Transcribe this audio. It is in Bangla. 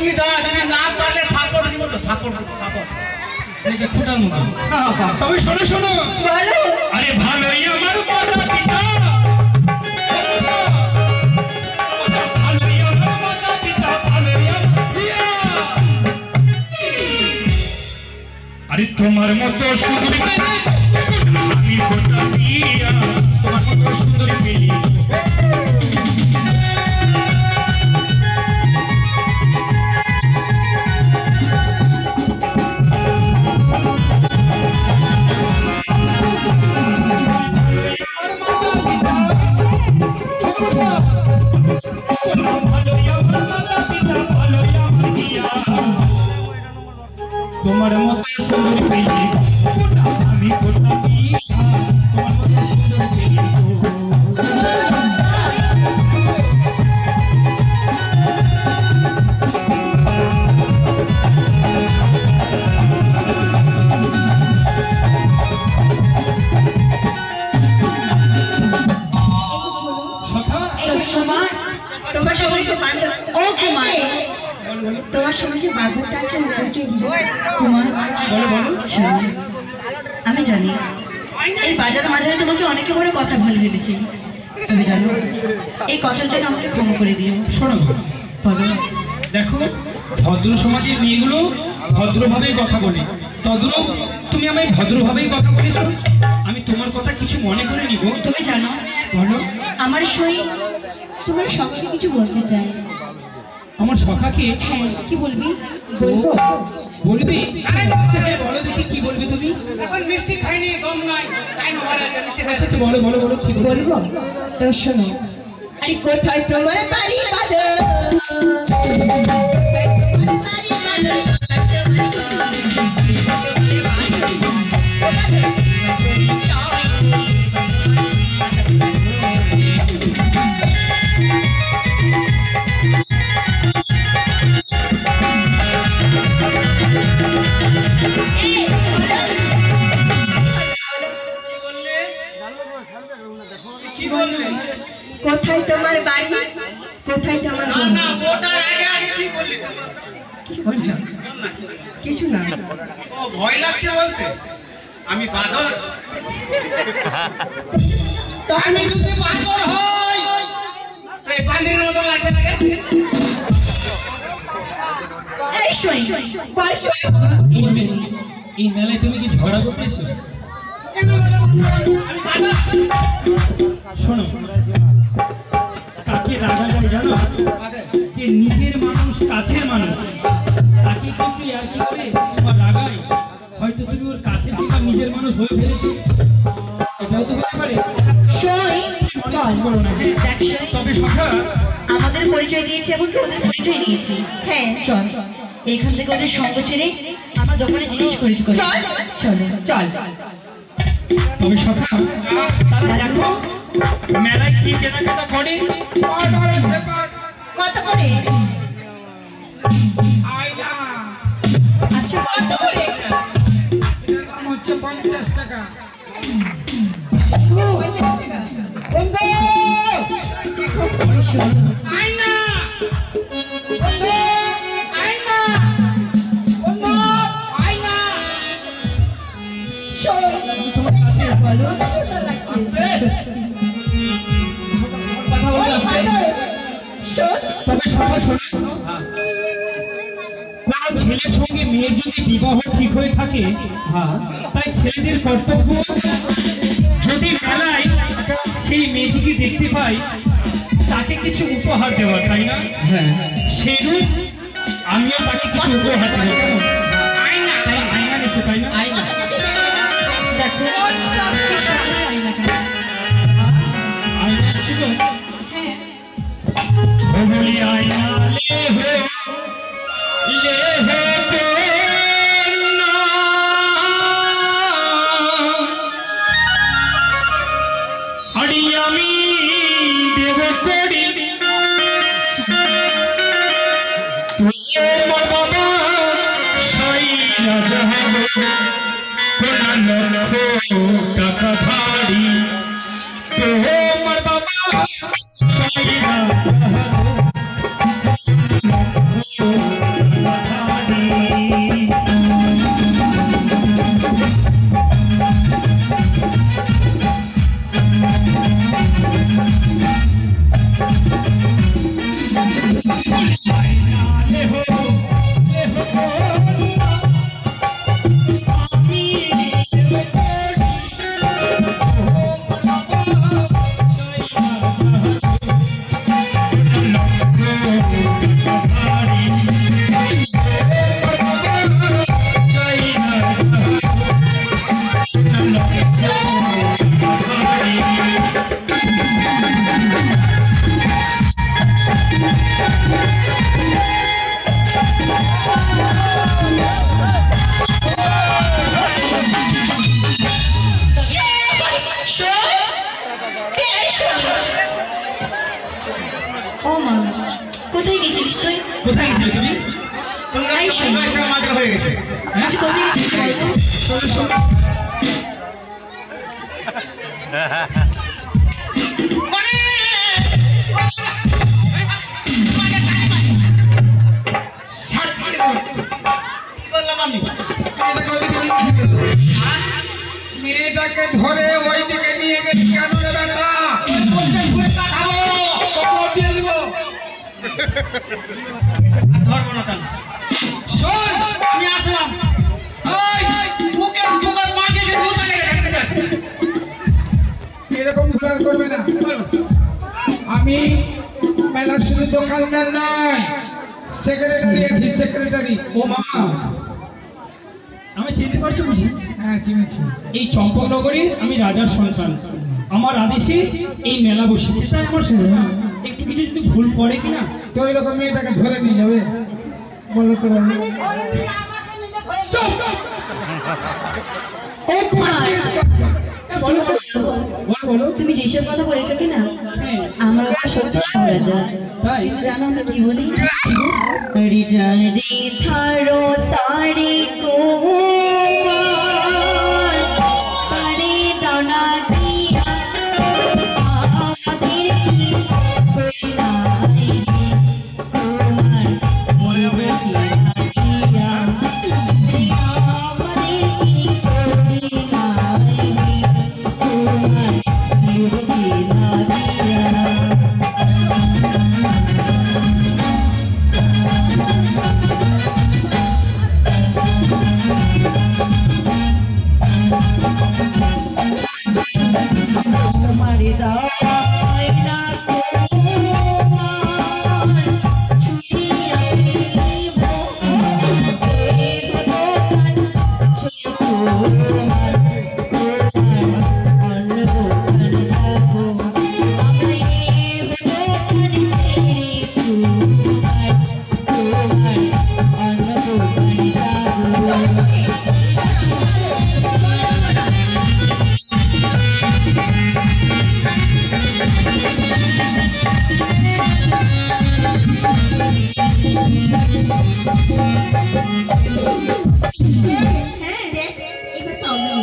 তুমি দাও, যদি না পারলে সাপোর্ট দিব তো, সাপোর্ট সাপোর্ট নাকি ফুটার মতো। তবে শোনো শোনো, বলো। আরে ভালোই আমার মাতা পিতা, ভালোই আমার মাতা পিতা, ভালোই আমার পিয়া। আরে তোমার মতো সুন্দরী আমি কোথা দিয়া, তোমার মতো সুন্দরী পেলি তোমার মতো সুন্দর পেয়ে আমি কোথা দিয়া, তোমার মতো সুন্দর পেয়ে তোমার সঙ্গে যে বান্ধব, ও কুমার, তোমার সঙ্গে যে বান্ধবটা আছে কুমার, বলো বলো। আমি জানি এই বাজার মাঝারে তোমাকে অনেকে বড় কথা বলে ফেলেছি, তুমি জানো এই কথার জন্য আমাকে ক্ষমা করে দিও। শোনো বলো। দেখো, ভদ্র সমাজের মেয়েগুলো ভদ্রভাবেই কথা বলে, তদ্রূপ তুমি আমায় ভদ্রভাবেই কথা বলেছ, আমি তোমার কথা কিছু মনে করে নিব। তুমি জানো, বলো। আমার সই তোমার সবকে কিছু বলতে চাই। আমার সখাকে? হ্যাঁ, কি বলবি? বলবো? বলবি? আচ্ছা বলো দেখি কি বলবি তুমি। এখন মিষ্টি খাইনি, কম নাই, টাইম হয়ে গেছে, মিষ্টি খাই। আচ্ছা বলো বলো বলো কি বলবো? তো শোনো, আরে কোথায় তোমার বাড়ি বাদর, কি বললে? কোথায় তোমার বাড়ি, কোথায় তোমার না না, ওটার আগে আগে কি বললি তুমি? কি বললাম? কিছু না। ও ভয় লাগছে বলতে, আমি বাদর। তো আমি যদি বাদর হই তো এই বান্দির মতো লাগছে না? এই শোন, বল শোন। এই মেলায় তুমি কি ঝগড়া করতে এসো? শোনো, কাকে রাগা যায় জানো? যে নিজের মানুষ, কাছের মানুষ, তাকে কিন্তু আর কি করে তোমার রাগায়, হয়তো তুমি ওর কাছের থেকে নিজের মানুষ হয়ে ফেলেছো, এটাও তো হতে পারে। তবে সখা, আমাদের পরিচয় দিয়েছি এবং ওদের পরিচয় দিয়েছি। হ্যাঁ চল, এখান থেকে ওদের সঙ্গ ছেড়ে আমার দোকানে জিনিস খরিদ করি। চলো চল। তবে সখা, তাহলে দেখো মেলায় কি কেনাকাটা করে। কত করে? আচ্ছা কত করে? হচ্ছে 50 টাকা। তোমার কাছে ভালো সুন্দর লাগছে। কথা বলতে আসছে। তবে সবাই শোনো, কোন ছেলের সঙ্গে মেয়ের যদি বিবাহ ঠিক হয়ে থাকে, তাই ছেলেদের কর্তব্য যদি মেলায় সেই মেয়েটিকে দেখতে পাই তাকে কিছু উপহার দেওয়ার, তাই না? সেরূপ আমিও তাকে কিছু উপহার দেব। আয়না, তাই আয়না নিচ্ছে, তাই না? আয়না দেখো আয়না ছিল। বলি আয়না ले हो अड़ियामी देव कोड़ी तुझे बाबा साई राजा कोना लखो टाका भाड़ी तो मर बाबा साई राजा ও মা, কোথায় গেছিলিস তুই? কোথায় গেছিলে তুমি? তোমরা এই শোনো। মাঝে হয়ে গেছে। আচ্ছা, কোথায় গেছিলিস বলতো? মানে বললাম আমি মেয়েটাকে ধরে ওই দিকে নিয়ে গেছি কেন রে বেটা? খবর দিয়ে দিব। ধরবো না তাহলে। শোন, আমি আসলাম। বুকে বুকের পা দিয়েছে, দুধ আগে রেখে দে। এরকম ভুলার করবে না। আমি মেলার শুধু দোকানদার নয়, সেক্রেটারি আছি, সেক্রেটারি। ও মা, আমি চিনতে পারছি বুঝি? হ্যাঁ, চিনেছি। এই চম্পকনগরীর আমি রাজার সন্তান। আমার আদেশে এই মেলা বসেছে, তাই আমার শুনে একটু কিছু যদি ভুল করে কিনা। তো এরকম মেয়েটাকে ধরে নিয়ে যাবে বলো তো বাবু। চুপ, চুপ। ও কুমার, বলো বলো। তুমি যেসব কথা বলেছো কিনা, হ্যাঁ, আমার বাবা সত্যি রাজা। তাই? কিন্তু জানো আমি কি বলি? আরে জানি থারো তারে কুমার, তারে দানা দিয়া আমাদের কি কইলাই কুমার, মরবে কি দিয়া আমাদের কি কইলাই কুমার, মরবে কি দিয়া। তোমারে দায় না তোমার ছুটিয়া ফেলিব এর দোকান ছেড়ে তোমার অন্য দোকান যাব আমরা এর দোকান ছেড়ে তোমার অন্য দোকান যাব। হ্যাঁ, এবার তো আমরা